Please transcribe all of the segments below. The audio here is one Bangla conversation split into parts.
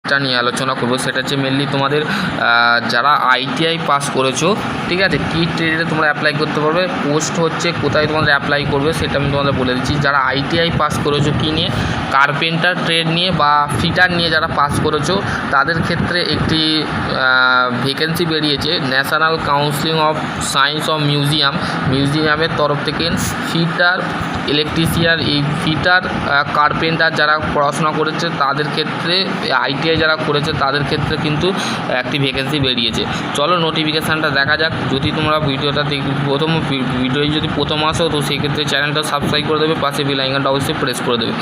ট্রেডটা নিয়ে আলোচনা করবো। সেটা হচ্ছে মেনলি তোমাদের যারা ITI পাস করেছো, ঠিক আছে, কী ট্রেডে তোমরা অ্যাপ্লাই করতে পারবে, পোস্ট হচ্ছে কোথায় তোমাদের অ্যাপ্লাই করবে সেটা আমি তোমাদের বলে দিচ্ছি। যারা ITI পাস করেছো কী নিয়ে, কার্পেন্টার ট্রেড নিয়ে বা ফিটার নিয়ে যারা পাস করেছো তাদের ক্ষেত্রে একটি ভ্যাকেন্সি বেরিয়েছে national council of science of মিউজিয়ামের তরফ থেকে। ফিটার, ইলেকট্রিশিয়ান, এই ফিটার, কার্পেন্টার যারা পড়াশোনা করেছে তাদের ক্ষেত্রে, ITI যারা করেছে তাদের ক্ষেত্রে কিন্তু একটি ভ্যাকেন্সি বেরিয়েছে। চলো নোটিফিকেশানটা দেখা যাক। যদি তোমরা ভিডিওটা যদি প্রথম আসো তো সেই ক্ষেত্রে চ্যানেলটা সাবস্ক্রাইব করে দেবে, পাশে বেল আইকনটা অবশ্যই প্রেস করে দেবে,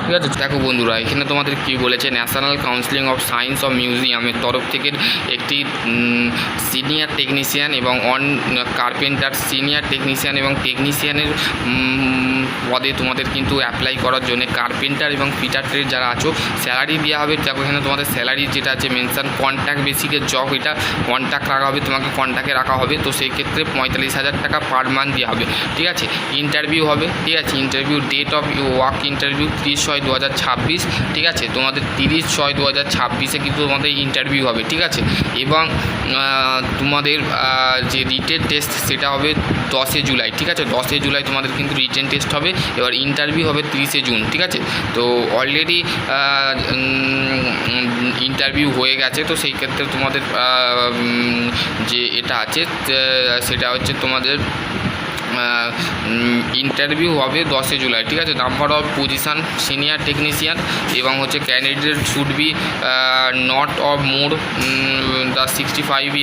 ঠিক আছে। দেখো বন্ধুরা, এখানে তোমাদের কী বলেছে, national council of science of মিউজিয়ামের তরফ থেকে একটি সিনিয়র টেকনিশিয়ান এবং কার্পেন্টার, সিনিয়র টেকনিশিয়ান এবং টেকনিশিয়ানের পদে তোমাদের কিন্তু অ্যাপ্লাই করার জন্য কার্পেন্টার এবং ফিটার ট্রেড যারা আছো স্যালারি দেওয়া হবে। দেখো এখানে তোমাদের স্যালারি যেটা আছে মেনশন, কন্ট্রাক্ট বেসিকের জব, এটা কন্ট্রাক্ট রাখা হবে, তোমাকে কন্ট্রাক্টে রাখা হবে, তো সেই ক্ষেত্রে 45,000 টাকা পার মান্থ দেওয়া হবে, ঠিক আছে। ইন্টারভিউ হবে, ঠিক আছে। Interview date of work interview 30/6/2026, ঠিক আছে। তোমাদের 30/6/2026 কিন্তু তোমাদের ইন্টারভিউ হবে, ঠিক আছে। এবং তোমাদের যে রিটেন টেস্ট সেটা হবে 10 জুলাই, ঠিক আছে। 10 জুলাই তোমাদের কিন্তু রিটেন টেস্ট হবে। এবার ইন্টারভিউ হবে 30 জুন, ঠিক আছে। তো অলরেডি ইন্টারভিউ হয়ে গেছে, তো সেই ক্ষেত্রে তোমাদের যে এটা আছে সেটা হচ্ছে তোমাদের ইন্টারভিউ হবে 10 জুলাই, ঠিক আছে। Number of position senior technician, এবং হচ্ছে candidate should be not of more the 65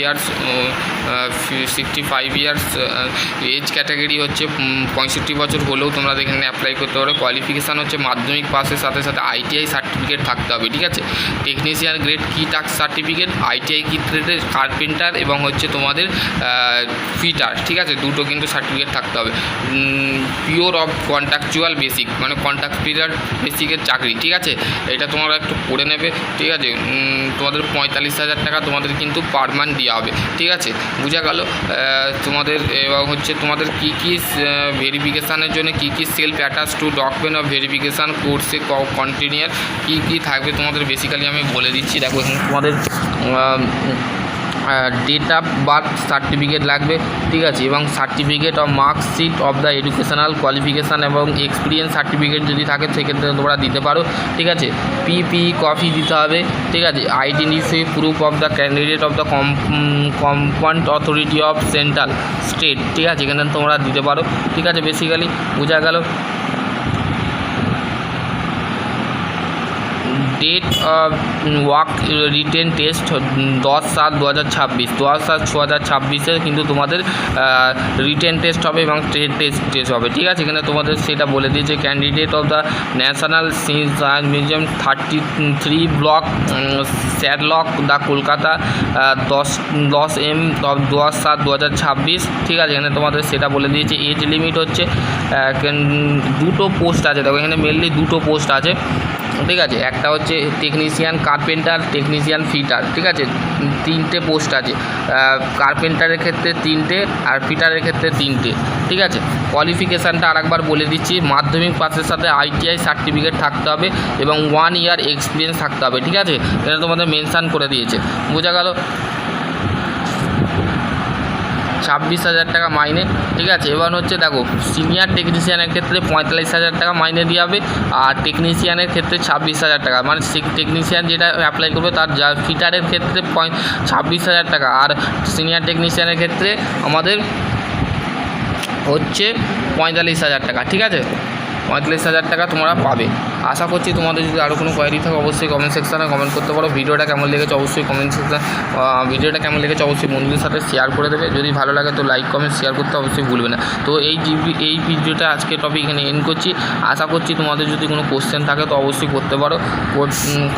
years age category হচ্ছে 65 বছর হলেও তোমরা এখানে অ্যাপ্লাই করতে পারো। কোয়ালিফিকেশান হচ্ছে মাধ্যমিক পাসের সাথে সাথে ITI সার্টিফিকেট থাকতে হবে, ঠিক আছে। টেকনিশিয়ান গ্রেড কি টাস্ক সার্টিফিকেট, ITI কি ট্রেডের কার্পেন্টার এবং হচ্ছে তোমাদের ফিটার, ঠিক আছে, দুটো কিন্তু সার্টিফিকেট থাকতে হবে। পিওর অফ কন্ট্রাকচুয়াল বেসিক, মানে কন্ট্রাক্টর বেসিকের চাকরি, ঠিক আছে। এটা তোমরা একটু পড়ে নেবে, ঠিক আছে। তোমাদের 45,000 টাকা তোমাদের কিন্তু পার মান্থ দেওয়া হবে, ঠিক আছে, বোঝা গেল তোমাদের। এবং হচ্ছে তোমাদের কী কী ভেরিফিকেশানের জন্য কী কী self attach to document of verification কোর্সে কন্টিনিউয়ার কী থাকবে তোমাদের বেসিক্যালি আমি বলে দিচ্ছি। দেখো এখানে তোমাদের ডেট অফ বার্থ সার্টিফিকেট লাগবে, ঠিক আছে, এবং certificate of marksheet of the educational qualification এবং এক্সপিরিয়েন্স সার্টিফিকেট যদি থাকে সেক্ষেত্রে তোমরা দিতে পারো, ঠিক আছে। PPE কপি দিতে হবে, ঠিক আছে। Identify proof of the candidate of the compound authority of central state, ঠিক আছে, এখানে তোমরা দিতে পারো, ঠিক আছে। বেসিক্যালি বোঝা গেল। Date of work written test 10/7/2026, 10/7/2026 কিন্তু তোমাদের রিটেন টেস্ট হবে এবং ট্রেড টেস্ট হবে, ঠিক আছে। এখানে তোমাদের সেটা বলে দিয়েছে। Candidate of the National Science Museum 33 block Salt Lake the Kolkata 10 M of 10/7/2026, ঠিক আছে। এখানে তোমাদের সেটা বলে দিয়েছে। এজ লিমিট হচ্ছে দুটো পোস্ট আছে, দেখো এখানে মেনলি দুটো পোস্ট আছে, ঠিক আছে। একটা হচ্ছে টেকনিশিয়ান কার্পেন্টার, টেকনিশিয়ান ফিটার, ঠিক আছে, 3টে পোস্ট আছে। কার্পেন্টারের ক্ষেত্রে 3টে আর ফিটারের ক্ষেত্রে 3টে, ঠিক আছে। কোয়ালিফিকেশানটা আরেকবার বলে দিচ্ছি, মাধ্যমিক পাসের সাথে ITI সার্টিফিকেট থাকতে হবে এবং 1 ইয়ার এক্সপিরিয়েন্স থাকতে হবে, ঠিক আছে। এটা তোমাদের মেনশান করে দিয়েছে, বোঝা গেল। 26,000 টাকা মাইনে, ঠিক আছে। এবার হচ্ছে দেখো সিনিয়র টেকনিশিয়ানের ক্ষেত্রে 45,000 টাকা মাইনে দেওয়া হবে, আর টেকনিশিয়ানের ক্ষেত্রে 26,000 টাকা, মানে টেকনিশিয়ান যেটা অ্যাপ্লাই করবে তার ফিটারের ক্ষেত্রে 26,000 টাকা, আর সিনিয়র টেকনিশিয়ানের ক্ষেত্রে আমাদের হচ্ছে 45,000 টাকা, ঠিক আছে। 45,000 টাকা তোমরা পাবে। আশা করছি তোমাদের যদি আরও কোনো কোয়ারি থাকে অবশ্যই কমেন্ট সেকশানে কমেন্ট করতে পারো। ভিডিওটা কেমন লেগেছে অবশ্যই ভিডিওটা কেমন লেগেছে অবশ্যই বন্ধুদের সাথে শেয়ার করে দেবে। যদি ভালো লাগে তো লাইক কমেন্ট শেয়ার করতে অবশ্যই ভুলবে না। তো এই ভিডিওটা আজকে টপিক এখানে এন্ড করছি। আশা করছি তোমাদের যদি কোনো কোশ্চেন থাকে তো অবশ্যই করতে পারো,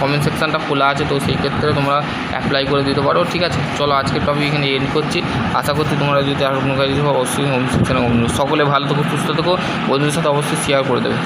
কমেন্ট সেকশানটা খোলা আছে, তো সেই ক্ষেত্রে তোমরা অ্যাপ্লাই করে দিতে পারো, ঠিক আছে। চলো আজকের টপিক এখানে এন্ড করছি। আশা করছি তোমরা যদি আরও কোনো কাজ অবশ্যই কমেন্ট সেকশানে সকলে ভালো থেকো, সুস্থ থেকো, বন্ধুদের সাথে অবশ্যই শেয়ার করে দেবে।